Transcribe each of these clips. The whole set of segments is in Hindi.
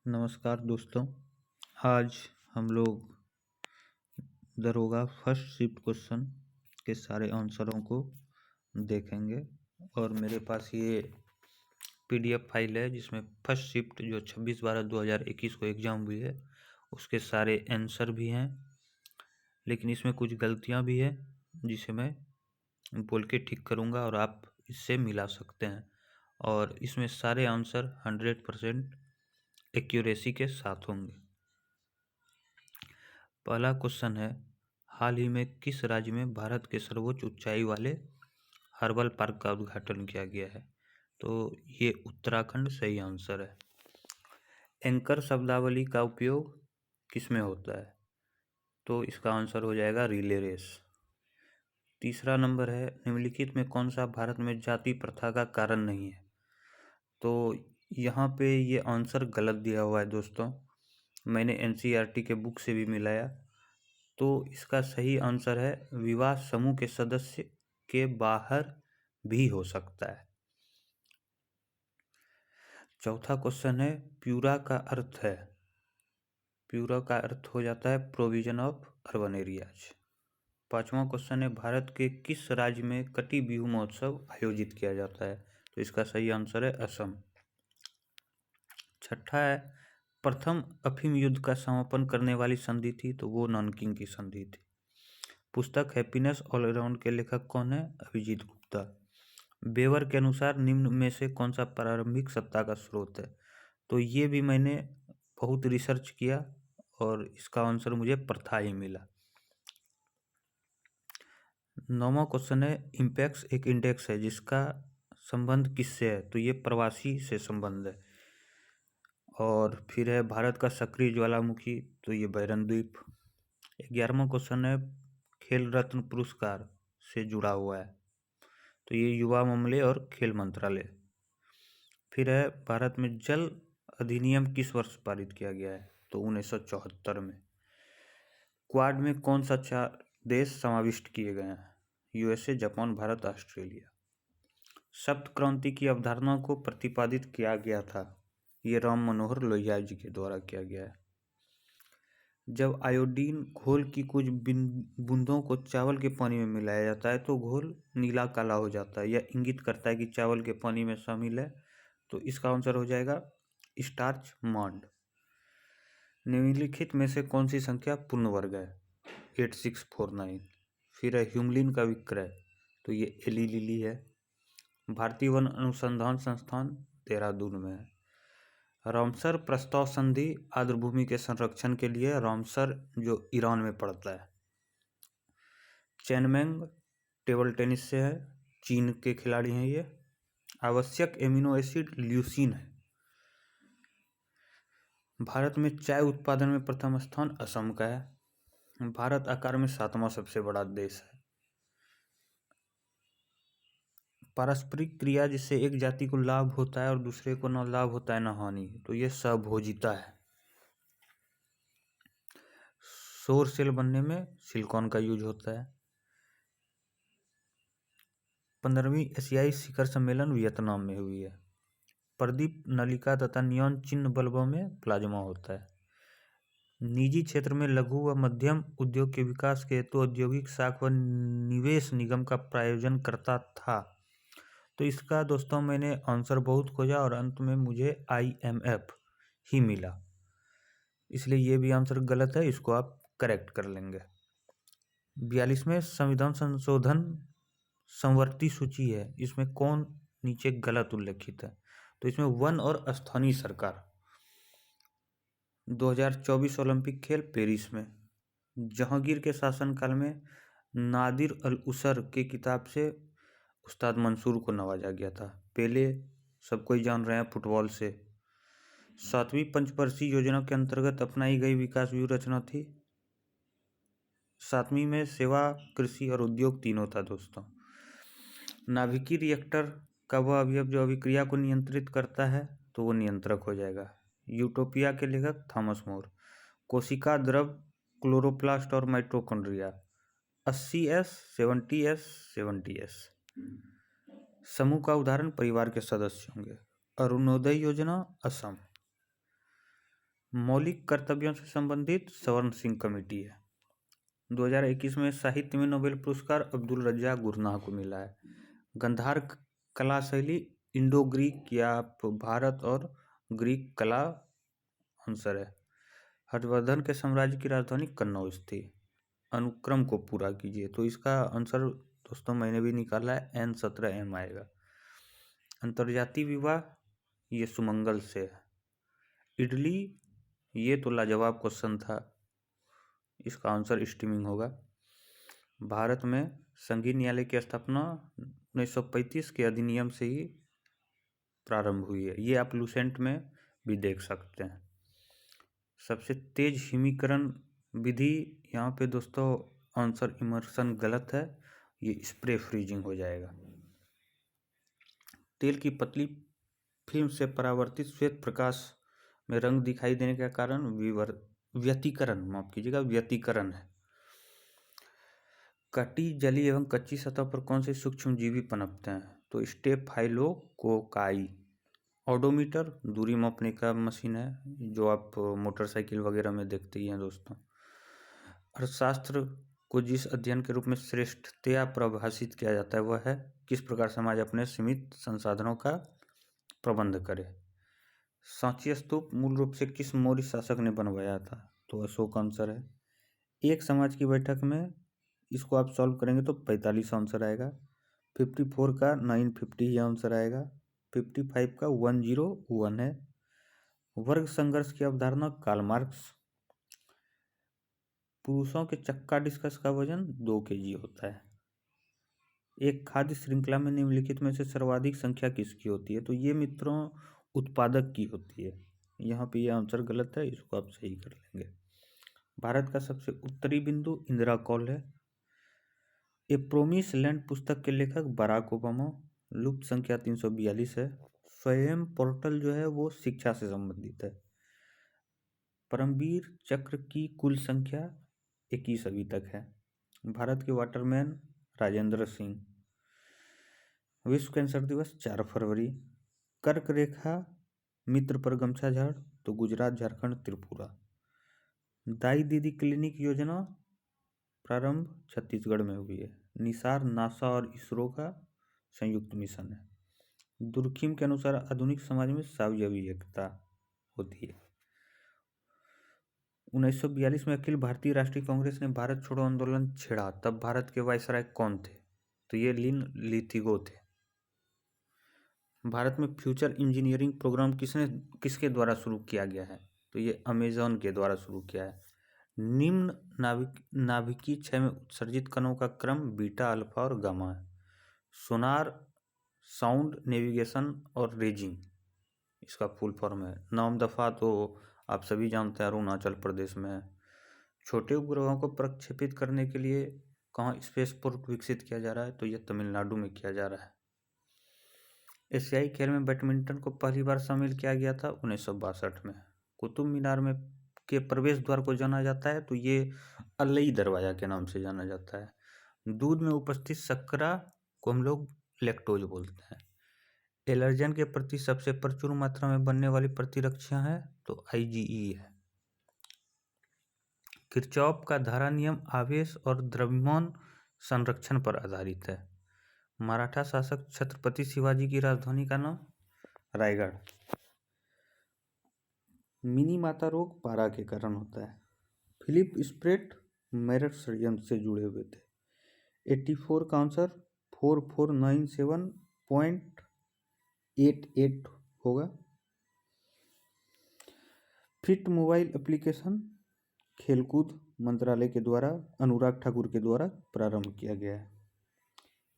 नमस्कार दोस्तों। आज हम लोग दरोगा फर्स्ट शिफ्ट क्वेश्चन के सारे आंसरों को देखेंगे और मेरे पास ये पीडीएफ फाइल है जिसमें फर्स्ट शिफ्ट जो 26/12/2021 को एग्ज़ाम हुई है उसके सारे आंसर भी हैं, लेकिन इसमें कुछ गलतियां भी है जिसे मैं बोल के ठीक करूँगा और आप इससे मिला सकते हैं। और इसमें सारे आंसर 100% एक्यूरेसी के साथ होंगे। पहला क्वेश्चन है, हाल ही में किस राज्य में भारत के सर्वोच्च ऊंचाई वाले हर्बल पार्क का उद्घाटन किया गया है? तो ये उत्तराखंड सही आंसर है। एंकर शब्दावली का उपयोग किस में होता है? तो इसका आंसर हो जाएगा रिले रेस। तीसरा नंबर है, निम्नलिखित में कौन सा भारत में जाति प्रथा का कारण नहीं है? तो यहाँ पे ये आंसर गलत दिया हुआ है दोस्तों। मैंने एनसीईआरटी के बुक से भी मिलाया, तो इसका सही आंसर है विवाह समूह के सदस्य के बाहर भी हो सकता है। चौथा क्वेश्चन है, प्यूरा का अर्थ हो जाता है प्रोविजन ऑफ अर्बन एरियाज। पांचवा क्वेश्चन है, भारत के किस राज्य में कटी बिहू महोत्सव आयोजित किया जाता है? तो इसका सही आंसर है असम। छठा है, प्रथम अफीम युद्ध का समापन करने वाली संधि थी, तो वो नानकिंग की संधि थी। पुस्तक हैप्पीनेस ऑल अराउंड के लेखक कौन है? अभिजीत गुप्ता। बेवर के अनुसार निम्न में से कौन सा प्रारंभिक सत्ता का स्रोत है? तो ये भी मैंने बहुत रिसर्च किया और इसका आंसर मुझे प्रथा ही मिला। नौवां क्वेश्चन है, इम्पैक्स एक इंडेक्स है जिसका संबंध किससे है? तो ये प्रवासी से संबंध है। और फिर है भारत का सक्रिय ज्वालामुखी, तो ये बैरन द्वीप। 11वां क्वेश्चन है, खेल रत्न पुरस्कार से जुड़ा हुआ है, तो ये युवा मामले और खेल मंत्रालय। फिर है, भारत में जल अधिनियम किस वर्ष पारित किया गया है? तो 1974 में। क्वाड में कौन सा 4 देश समाविष्ट किए गए हैं? USA, Japan, Bharat, Australia. सप्त क्रांति की अवधारणा को प्रतिपादित किया गया था, ये राम मनोहर लोहिया जी के द्वारा किया गया है। जब आयोडीन घोल की कुछ बूंदों को चावल के पानी में मिलाया जाता है तो घोल नीला काला हो जाता है, यह इंगित करता है कि चावल के पानी में शामिल है, तो इसका आंसर हो जाएगा स्टार्च मॉन्ड। निम्नलिखित में से कौन सी संख्या पूर्ण वर्ग है? 8649। फिर है ह्यूमलिन का विक्रय, तो ये एली लिली है। भारतीय वन अनुसंधान संस्थान देहरादून में है। रामसर प्रस्ताव संधि आर्द्रभूमि के संरक्षण के लिए, रामसर जो ईरान में पड़ता है। चेनमेंग टेबल टेनिस से है, चीन के खिलाड़ी हैं ये। आवश्यक एमिनो एसिड ल्यूसीन है। भारत में चाय उत्पादन में प्रथम स्थान असम का है। भारत आकार में 7वां सबसे बड़ा देश है। पारस्परिक क्रिया जिससे एक जाति को लाभ होता है और दूसरे को न लाभ होता है न हानि, तो ये सहभोजिता है। सौर सेल बनने में सिलिकॉन का यूज होता है। 15वीं एशियाई शिखर सम्मेलन वियतनाम में हुई है। प्रदीप नलिका तथा नियॉन चिन्ह बल्बों में प्लाज्मा होता है। निजी क्षेत्र में लघु व मध्यम उद्योग के विकास के हेतु औद्योगिक साख व निवेश निगम का प्रायोजन करता था, तो इसका दोस्तों मैंने आंसर बहुत खोजा और अंत में मुझे IMF ही मिला, इसलिए ये भी आंसर गलत है, इसको आप करेक्ट कर लेंगे। 42वें संविधान संशोधन संवर्ती सूची है, इसमें कौन नीचे गलत उल्लेखित है? तो इसमें वन और स्थानीय सरकार। 2024 ओलंपिक खेल पेरिस में। जहांगीर के शासनकाल में नादिर अल उसर के किताब से उस्ताद मंसूर को नवाजा गया था। पेले सब कोई जान रहे हैं फुटबॉल से। 7वीं पंचवर्षीय योजना के अंतर्गत अपनाई गई विकास व्यूह रचना थी। 7वीं में सेवा, कृषि और उद्योग तीनों था दोस्तों। नाभिकीय रिएक्टर का वह अवयव जो अभिक्रिया को नियंत्रित करता है, तो वो नियंत्रक हो जाएगा। यूटोपिया के लेखक थॉमस मोर। कोशिका द्रव, क्लोरोप्लास्ट और माइटोकॉन्ड्रिया। 80S, 70S, 70S। समूह का उदाहरण परिवार के सदस्य होंगे। अरुणोदय योजना असम। मौलिक कर्तव्यों से संबंधित स्वर्ण सिंह कमेटी है। 2021 में साहित्य में नोबेल पुरस्कार अब्दुल रज्जाक गुरनाह को मिला है। गंधार कला शैली इंडो ग्रीक या भारत और ग्रीक कला आंसर है। हर्षवर्धन के साम्राज्य की राजधानी कन्नौज थी। अनुक्रम को पूरा कीजिए, तो इसका आंसर दोस्तों मैंने भी निकाला है, N17M आएगा। अंतर्जातीय विवाह ये सुमंगल से है। इडली ये तो लाजवाब क्वेश्चन था, इसका आंसर स्टीमिंग होगा। भारत में संघीय न्यायालय की स्थापना 1935 के अधिनियम से ही प्रारंभ हुई है। ये आप लुसेंट में भी देख सकते हैं। सबसे तेज हिमीकरण विधि, यहाँ पे दोस्तों आंसर इमर्सन गलत है, ये स्प्रे फ्रीजिंग हो जाएगा। तेल की पतली फिल्म से परावर्तित श्वेत प्रकाश में रंग दिखाई देने का कारण व्यतिकरण, माफ कीजिएगा, व्यतिकरण है। कटी, जली एवं कच्ची सतह पर कौन से सूक्ष्म जीवी पनपते हैं? तो स्टेफाइलोकोकाई। ओडोमीटर दूरी मापने का मशीन है, जो आप मोटरसाइकिल वगैरह में देखते ही हैं दोस्तों। अर्थशास्त्र को जिस अध्ययन के रूप में श्रेष्ठतया परिभाषित किया जाता है वह है किस प्रकार समाज अपने सीमित संसाधनों का प्रबंध करे। सांची स्तूप मूल रूप से किस मौर्य शासक ने बनवाया था? तो अशोक आंसर है। एक समाज की बैठक में इसको आप सॉल्व करेंगे तो 45 आंसर आएगा। 54 का 950 ही आंसर आएगा। 55 का 101 है। वर्ग संघर्ष की अवधारणा कार्ल मार्क्स। पुरुषों के चक्का डिस्कस का वजन 2 kg होता है। एक खाद्य श्रृंखला में निम्नलिखित में से सर्वाधिक संख्या किसकी होती है? तो ये मित्रों उत्पादक की होती है। यहाँ पे ये आंसर गलत है, इसको आप सही कर लेंगे। भारत का सबसे उत्तरी बिंदु इंदिरा कॉल है। ए प्रोमिस लैंड पुस्तक के लेखक बराक ओबामा। लुप्त संख्या 342 है। स्वयं पोर्टल जो है वो शिक्षा से संबंधित है। परमवीर चक्र की कुल संख्या 21 अभी तक है। भारत के वाटरमैन राजेंद्र सिंह। विश्व कैंसर दिवस 4 फरवरी। कर्क रेखा मित्र पर गमछा झाड़, तो गुजरात, झारखंड, त्रिपुरा। दाई दीदी क्लिनिक योजना प्रारंभ छत्तीसगढ़ में हुई है। निसार नासा और इसरो का संयुक्त मिशन है। दुर्खिम के अनुसार आधुनिक समाज में सावयवी एकता होती है। 1942 में अखिल भारतीय राष्ट्रीय कांग्रेस ने भारत छोड़ो आंदोलन छेड़ा, तब भारत के वायसराय कौन थे? तो ये लिन लिथिगो थे। भारत में फ्यूचर इंजीनियरिंग प्रोग्राम किसके द्वारा शुरू किया गया है? तो ये अमेजॉन के द्वारा शुरू किया है। निम्न नाभिकीय क्षय में उत्सर्जित कणों का क्रम बीटा, अल्फा और गामा है। सोनार, साउंड नेविगेशन और रेजिंग इसका फुल फॉर्म है। 9 दफ़ा तो आप सभी जानते हैं अरुणाचल प्रदेश में है। छोटे उपग्रहों को प्रक्षेपित करने के लिए कहाँ स्पेसपोर्ट विकसित किया जा रहा है? तो ये तमिलनाडु में किया जा रहा है। एशियाई खेल में बैडमिंटन को पहली बार शामिल किया गया था 1962 में। कुतुब मीनार में के प्रवेश द्वार को जाना जाता है, तो ये अलई दरवाजा के नाम से जाना जाता है। दूध में उपस्थित शर्करा को हम लोग लैक्टोज बोलते हैं। एलर्जन के प्रति सबसे प्रचुर मात्रा में बनने वाली प्रतिरक्षा है, तो IgE है। किरचॉफ का धारा नियम आवेश और द्रव्यमान संरक्षण पर आधारित है। मराठा शासक छत्रपति शिवाजी की राजधानी का नाम रायगढ़। मिनी माता रोग पारा के कारण होता है। फिलिप स्प्रेट मेरठ षड्यंत्र से जुड़े हुए थे। 84 का आंसर 4497.88 होगा। फिट मोबाइल एप्लीकेशन खेलकूद मंत्रालय के द्वारा अनुराग ठाकुर के द्वारा प्रारंभ किया गया है।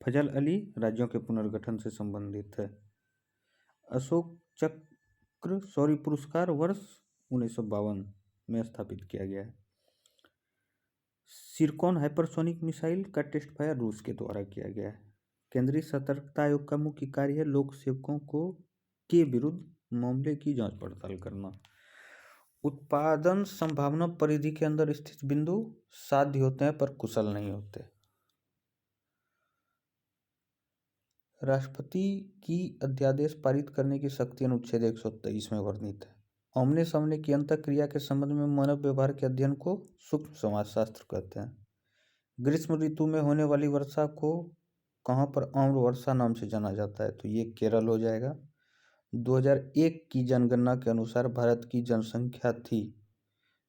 फजल अली राज्यों के पुनर्गठन से संबंधित है। अशोक चक्र शौर्य पुरस्कार वर्ष 1952 में स्थापित किया गया है। सिरकॉन हाइपरसोनिक मिसाइल का टेस्ट फायर रूस के द्वारा किया गया है। केंद्रीय सतर्कता आयोग का मुख्य कार्य है लोक सेवकों के विरुद्ध मामले की जांच पड़ताल करना। उत्पादन संभावना परिधि के अंदर स्थित बिंदु साध्य होते हैं पर कुशल नहीं होते। राष्ट्रपति की अध्यादेश पारित करने की शक्ति अनुच्छेद 123 में वर्णित है। आमने सामने की अंतःक्रिया के संबंध में मानव व्यवहार के अध्ययन को सूक्ष्म समाजशास्त्र कहते हैं। ग्रीष्म ऋतु में होने वाली वर्षा को कहाँ पर आम्र वर्षा नाम से जाना जाता है? तो ये केरल हो जाएगा। 2001 की जनगणना के अनुसार भारत की जनसंख्या थी,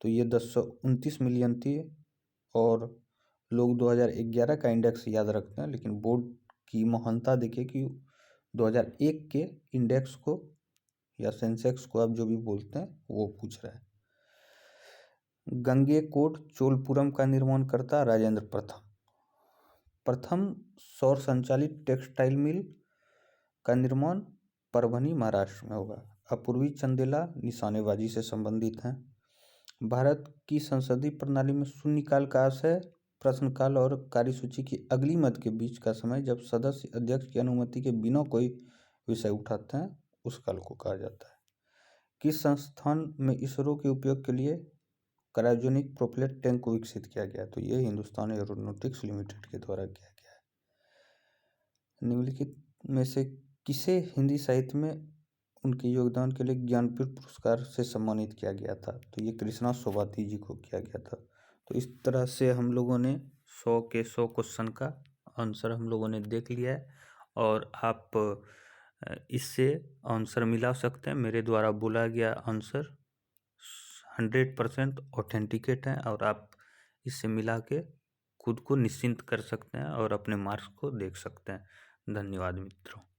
तो ये 1029 मिलियन थी। और लोग 2011 का इंडेक्स याद रखते हैं, लेकिन बोर्ड की महानता देखिए कि 2001 के इंडेक्स को या सेंसेक्स को आप जो भी बोलते हैं वो पूछ रहा है। गंगेकोट चोलपुरम का निर्माण करता राजेंद्र प्रथम। प्रथम सौर संचालित टेक्सटाइल मिल का निर्माण परभनी महाराष्ट्र में होगा। अपूर्वी चंदेला निशानेबाजी से संबंधित हैं। भारत की संसदीय प्रणाली में शून्यकाल का आशय प्रश्नकाल और कार्यसूची की अगली मद के बीच का समय जब सदस्य अध्यक्ष की अनुमति के बिना कोई विषय उठाते हैं उस काल को कहा जाता है। किस संस्थान में इसरो के उपयोग के लिए क्रायोजेनिक प्रोपेलर टैंक को विकसित किया गया? तो ये हिंदुस्तान एरोनॉटिक्स लिमिटेड के द्वारा किया गया है। निम्नलिखित में से किसे हिंदी साहित्य में उनके योगदान के लिए ज्ञानपीठ पुरस्कार से सम्मानित किया गया था? तो ये कृष्णा सोभाती जी को किया गया था। तो इस तरह से हम लोगों ने 100 के 100 क्वेश्चन का आंसर हम लोगों ने देख लिया है, और आप इससे आंसर मिला सकते हैं। मेरे द्वारा बोला गया आंसर 100% ऑथेंटिकेट है, और आप इससे मिला के खुद को निश्चिंत कर सकते हैं और अपने मार्क्स को देख सकते हैं। धन्यवाद मित्रों।